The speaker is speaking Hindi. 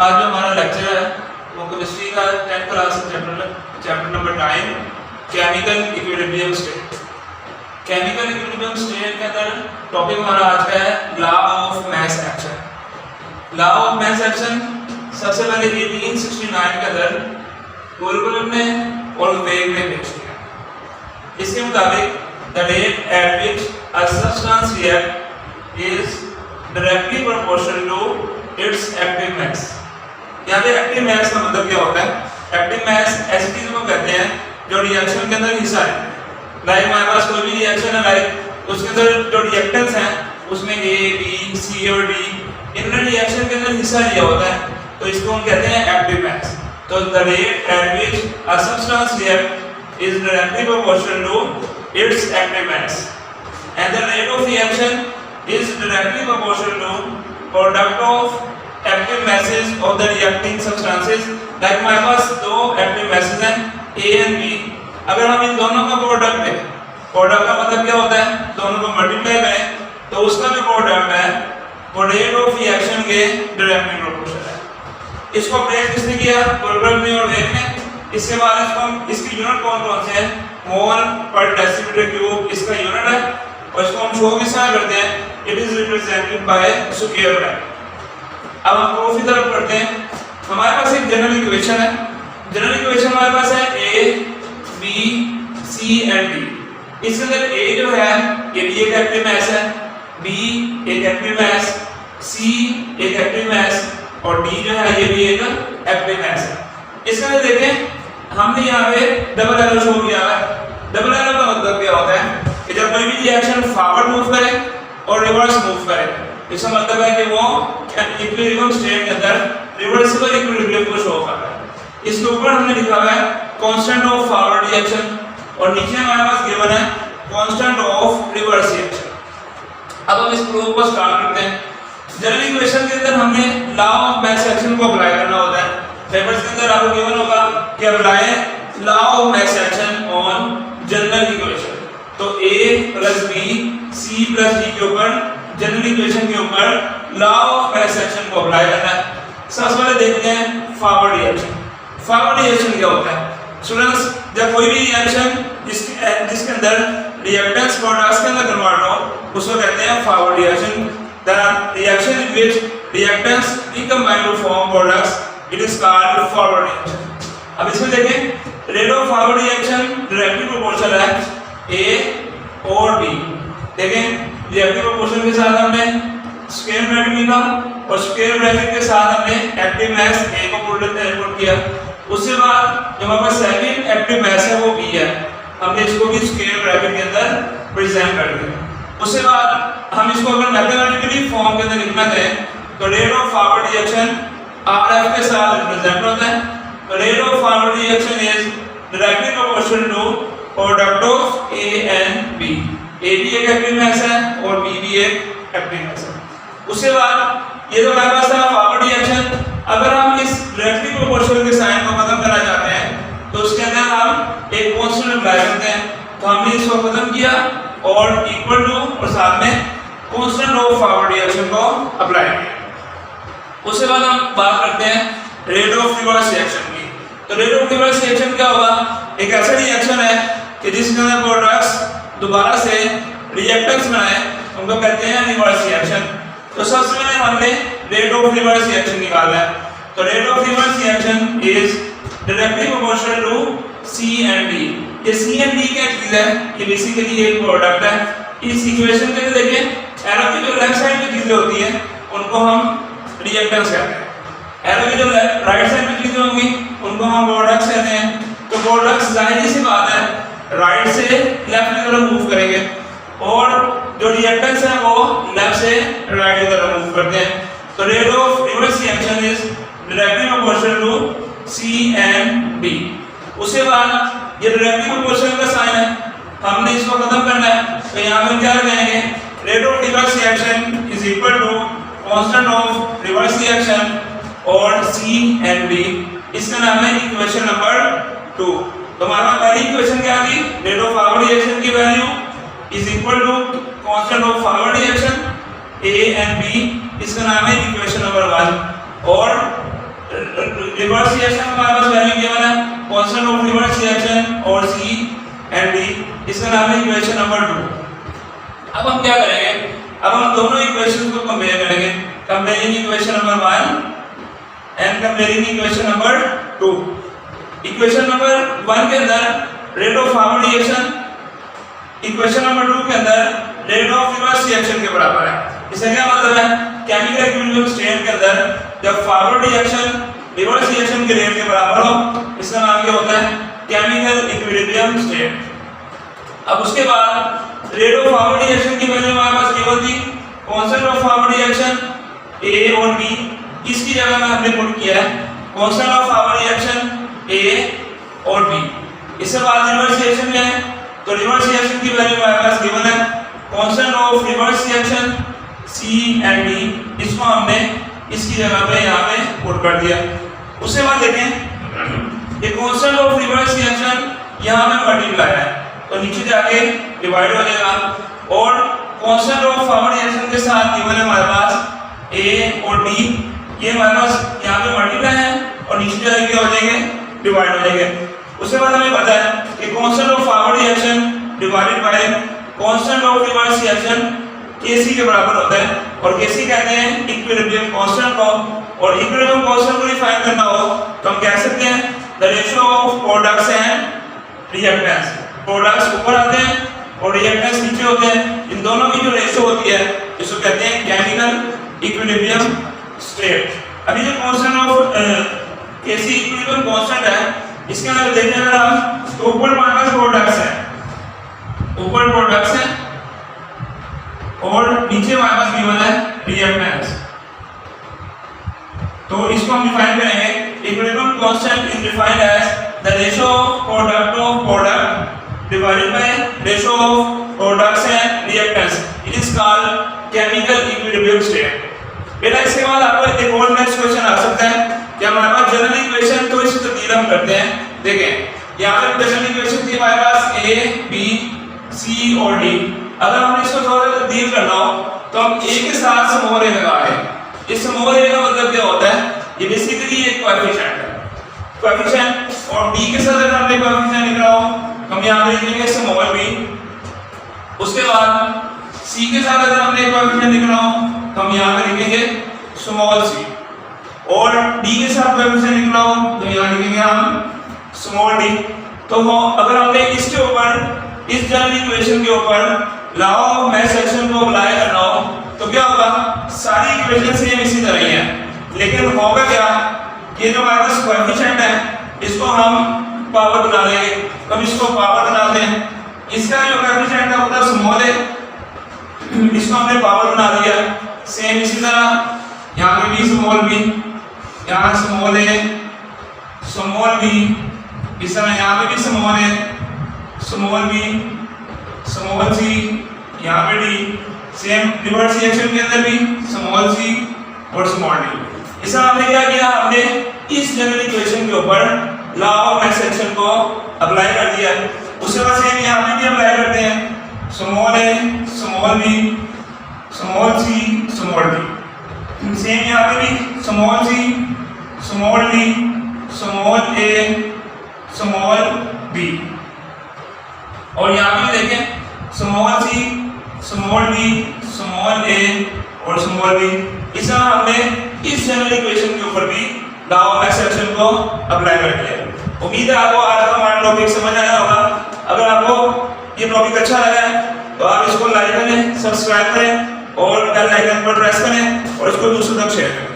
आज जो हमारा लेक्चर है वो केमिस्ट्री का 10th class chapter number 9 chemical equilibrium state. Chemical equilibrium state के अंदर टॉपिक हमारा आज का है law of mass action. Law of mass action सबसे पहले 1869 के अंदर कोलबर्ग ने और वेग ने पेश किया। इसके मुताबिक the rate at which a substance react is directly proportional to its active mass. यहाँ पे एक्टिव मास का मतलब क्या होता है? एक्टिव मास ऐसी चीज को कहते हैं जो रिएक्शन के अंदर हिस्सा लेते हैं। लाइक हमारे पास कोई भी रिएक्शन है, लाइक उसके अंदर जो रिएक्टेंट्स हैं उसमें A, B, C और D इन्होंने रिएक्शन के अंदर हिस्सा लिया होता है, तो इसको हम कहते हैं एक्टिव मास। तो the rate at which a substance react is directly proportional to its active mass and the rate of reaction is directly proportional to product of active masses of the reacting substances। like हमारे पास दो active masses हैं A and B। अगर हम इन दोनों का प्रोडक्ट लें, प्रोडक्ट का मतलब क्या होता है? दोनों को मल्टीप्लाई करें तो उसका जो प्रोडक्ट है वो रेट ऑफ रिएक्शन के डायरेक्टली प्रोपोर्शनल है। इसको ब्रेक किसने किया? कोलबर्ग ने और वेग ने। इसके बाद इसको इसकी यूनिट कौन कौन से है? मोल पर डेसीमीटर क्यूब इसका यूनिट है और इसको हम शो किस तरह करते हैं? It is represented by square bracket. अब हम प्रूफ की तरफ करते हैं। हमारे पास एक जनरल इक्वेशन है। जनरल इक्वेशन हमारे पास है A, B, C and D। इसके अंदर A जो है ये भी एक एक्टिव मास है, B एक एक्टिव मास, C एक एक्टिव मास और D जो है ये भी एक एक्टिव मास है। इसके अंदर देखें हमने यहाँ पे डबल एरो शो किया है। डबल एरो का मतलब क्या होता है कि जब कोई भी रिएक्शन फॉरवर्ड मूव करे और रिवर्स मूव करे, इसका मतलब है कि वो इक्विलिब्रियम स्टेट के अंदर रिवर्सिबल इक्विलिब्रियम को शो कर रहा है। इसके ऊपर हमने लिखा हुआ है कांस्टेंट ऑफ फॉरवर्ड रिएक्शन और नीचे हमारे पास गिवन है कांस्टेंट ऑफ रिवर्स रिएक्शन। अब हम इस प्रूफ को स्टार्ट करते हैं। जनरल इक्वेशन के अंदर हमने लॉ ऑफ मास एक्शन को अप्लाई करना होता है। पेपर्स के अंदर आपको गिवन होगा कि apply law of mass action on general equation. तो A plus B C plus D के ऊपर जनरल इक्वेशन के ऊपर लॉ ऑफ मास एक्शन को अप्लाई करना है। सबसे पहले देखते हैं फॉरवर्ड रिएक्शन। फॉरवर्ड रिएक्शन क्या होता है? स्टूडेंट्स, जब कोई भी रिएक्शन जिसके अंदर रिएक्टेंट्स प्रोडक्ट्स के अंदर कन्वर्ट हो उसको कहते हैं forward reaction. The reaction in which reactants recombine to form products it is called forward reaction. अब इसमें देखें rate of forward reaction directly proportional है A और B। देखें रिएक्टिव प्रोपोर्शन के साथ हमने स्क्वायर ब्रैकेट लिखा और स्क्वायर ब्रैकेट के साथ हमने एक्टिव मास A को पुट किया। उसके बाद जो हमारे पास सेकंड एक्टिव मास है वो B है, हमने इसको भी स्क्वायर ब्रैकेट के अंदर प्रेजेंट कर दिया। उसके बाद हम इसको अगर मैथमेटिकली फॉर्म के अंदर लिखना है तो rate of forward reaction RF के साथ रिप्रेजेंट होता है। तो rate of forward reaction is directly proportional to product of A and B। A भी एक एक्टिव मास है और B भी एक एक्टिव मास है। उसके बाद ये तो हमारे पास था फॉरवर्ड रिएक्शन। अगर हम इस डायरेक्टली प्रोपोर्शनल के साइन को खत्म करना चाहते हैं तो उसके अंदर हम एक कांस्टेंट अप्लाई करते हैं। तो हमने इसको खत्म किया और इक्वल टू और साथ में कांस्टेंट ऑफ फॉरवर्ड रिएक्शन को अप्लाई किया। उसके बाद हम बात करते हैं रेट ऑफ रिवर्स रिएक्शन की। तो रेट ऑफ रिवर्स रिएक्शन क्या होगा? एक ऐसा रिएक्शन है कि जिसके अंदर प्रोडक्ट्स दोबारा से रिएक्टेंट्स बनाए उनको कहते हैं रिवर्स रिएक्शन। तो सबसे पहले हमने रेट ऑफ रिवर्स रिएक्शन निकाला है। तो rate of reverse reaction is directly proportional to C and D। ये C एंड D क्या चीज है? ये बेसिकली एक प्रोडक्ट है। इस इक्वेशन के अंदर देखें एरो की जो लेफ्ट साइड में चीजें होती हैं उनको हम रिएक्टेंट्स कहते हैं, एरो की जो राइट साइड में चीजें होंगी उनको हम प्रोडक्ट्स कहते हैं। तो प्रोडक्ट्स जाहिर सी बात है राइट से लेफ्ट की तरफ मूव करेंगे और जो रिएक्टेंट्स हैं वो लेफ्ट से राइट की तरफ मूव करते हैं। तो rate of reverse reaction is directly proportional to C and D। उसके बाद ये डायरेक्टली प्रोपोर्शनल का साइन है, हमने इसको खत्म करना है। तो यहाँ पे क्या कहेंगे? Rate of reverse reaction is equal to constant of reverse reaction और C एंड D। इसका नाम है इक्वेशन नंबर 2। तो हमारा पहली इक्वेशन क्या थी? रेट ऑफ फॉरवर्ड रिएक्शन की value is equal to constant of forward reaction A and B। इसका नाम है इक्वेशन नंबर 1। और रिवर्स रिएक्शन हमारे पास वैल्यू गिवन है कांस्टेंट ऑफ रिवर्स रिएक्शन और सी एंड डी, इसका नाम है इक्वेशन नंबर 2। अब हम क्या करेंगे, अब हम दोनों इक्वेशंस को कंपेयर करेंगे, comparing equation number 1 and comparing equation number 2। Equation number 1 के अंदर rate of forward reaction, equation number 2 के अंदर रेट ऑफ रिवर्स रिएक्शन के बराबर है। इसका क्या मतलब है, केमिकल इक्विलिब्रियम स्टेट के अंदर जब फॉरवर्ड रिएक्शन रिवर्स रिएक्शन के रेट के बराबर हो, इसका नाम क्या होता है, केमिकल इक्विलिब्रियम स्टेट। अब उसके बाद रेट ऑफ फॉरवर्ड रिएक्शन की वैल्यू हमारे पास गिवन थी कांस्टेंट ऑफ फॉरवर्ड रिएक्शन ए और बी, इसकी जगह में हमने पुट किया है कांस्टेंट ऑफ फॉरवर्ड रिएक्शन ए और बी। इसके बाद रिवर्स रिएक्शन में है तो रिवर्स रिएक्शन की वैल्यू हमारे पास गिवन है constant of reverse reaction C and D, इसको हमने इसकी जगह पे यहाँ पे पुट कर दिया। उसके बाद देखें ये कांस्टेंट ऑफ रिवर्स रिएक्शन यहाँ में मल्टीप्लाई है तो नीचे जाके डिवाइड हो जाएगा, और कांस्टेंट ऑफ फॉरवर्ड रिएक्शन के साथ गिवन है हमारे पास ए और डी, ये हमारे पास यहाँ पे मल्टीप्लाई है और नीचे जाके क्या हो जाएंगे, डिवाइड हो जाएंगे। उसके बाद हमें पता है कि constant of forward reaction divided by constant of reverse reaction Kc के बराबर होता है, और Kc कहते हैं इक्विलिब्रियम कांस्टेंट को, और इक्विलिब्रियम कांस्टेंट को डिफाइन करना हो तो हम कह सकते हैं the ratio of products and reactants. Products ऊपर आते हैं और रिएक्टेंट्स नीचे होते हैं, इन दोनों की जो रेशियो होती है इसको कहते हैं केमिकल इक्विलिब्रियम स्टेट। अभी जो constant of Kc equilibrium constant है, इसके अंदर देखने अगर हम तो ऊपर हमारे पास प्रोडक्ट्स हैं, ऊपर प्रोडक्ट्स हैं और नीचे हमारे पास गिवन है रिएक्टेंट्स। तो इसको हम डिफाइन करेंगे equilibrium constant is defined as the ratio of product divided by ratio of products and reactants, it is called chemical equilibrium state. बेटा इसके बाद आपको एक और नेक्स्ट क्वेश्चन आ सकता है कि हमारे पास जनरल इक्वेशन, तो इसकी तब्दील हम करते हैं। देखें यहाँ पर जनरल इक्वेशन थी हमारे पास ए बी सी और डी, अगर हमने इसको थोड़ा सा तब्दील करना हो तो हम ए के साथ स्मॉल ए लगा रहे हैं। इस स्मॉल ए का मतलब क्या होता है, ये बेसिकली एक कोएफिशिएंट है, कोएफिशिएंट, और बी के साथ अगर हमने कोएफिशिएंट लिखना हो हम यहाँ पे लिखेंगे स्मॉल बी। उसके बाद सी के साथ अगर हमने कोएफिशिएंट लिखना हो तो हम यहाँ पे लिखेंगे स्मॉल सी, और डी के साथ कोएफिशिएंट लिखना हो तो यहाँ लिखेंगे हम स्मॉल डी। तो अगर हमने इसके ऊपर इस जनरल इक्वेशन के ऊपर लॉ ऑफ मैथ सेक्शन को अप्लाई करना हो तो क्या होगा, सारी इक्वेशन सेम इसी तरह ही है, लेकिन होगा क्या कि जो हमारे पास कोएफिशिएंट है इसको हम पावर बना देंगे। तो हम इसको पावर बनाते हैं, इसका जो कोएफिशिएंट है वो स्मॉल है, इसको हमने पावर बना दिया। सेम इसी तरह यहाँ पे भी स्मॉल बी, यहाँ स्मॉल ए स्मॉल बी, इस तरह यहाँ पे भी स्मॉल है स्मॉल बी स्मॉल सी, यहाँ पे डी, सेम रिवर्स रिएक्शन के अंदर भी स्मॉल सी और स्मॉल डी। इसका हमने क्या किया, हमने इस जनरल इक्वेशन के ऊपर लॉ ऑफ मैथ सेक्शन को अप्लाई कर दिया। उसके बाद सेम यहाँ पे भी अप्लाई करते हैं, स्मॉल ए small B small C small D, same यहाँ पे भी small C small D small ए स्मॉल बी, और यहाँ पे देखें small C small B small ए और स्मॉल बी। इस तरह हमने इस जनरल इक्वेशन के ऊपर भी लॉ ऑफ मैथ सेक्शन को अप्लाई कर दिया। उम्मीद है आपको आज का हमारा टॉपिक समझ आया होगा। अगर आपको ये टॉपिक अच्छा लगा है तो आप इसको लाइक करें, सब्सक्राइब करें और बेल आइकन पर प्रेस करें और इसको दूसरों तक शेयर करें।